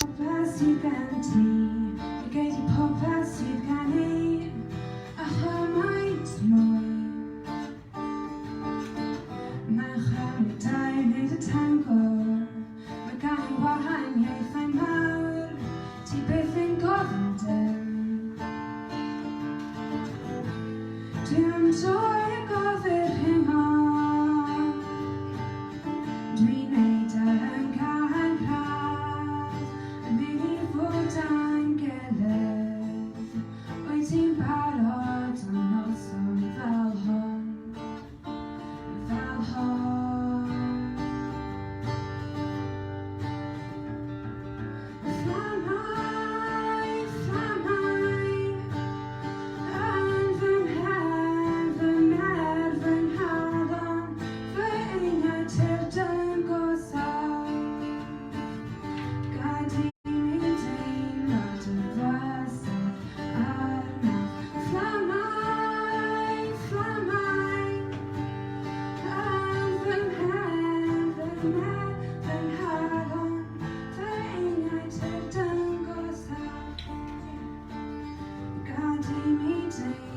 sydd gen ti, y gei di popeth sydd gen i, a chymaint mwy. Mae'n chymrydau wneud y tango, mae gan i wahaniaethau mawr, ti byth yn gofyn dim. Dwi'n troi y gofyr hyngo, dwi'n neud yn cael praff, yn mynd i fod a'n gilydd. Wyt ti'n barod am noson fel hon, fel hon. Fflamau, fflamau, yn fy mhen, fy mer, fy nghalon, fy einiau tyrd yn gosod. Gad i mi deimlo dy fysedd arnaf. Fflamau, fflamau, yn fy mhen, fy mer, fy nghalon, fy einiau tyrd yn gosod. Gad i mi deimlo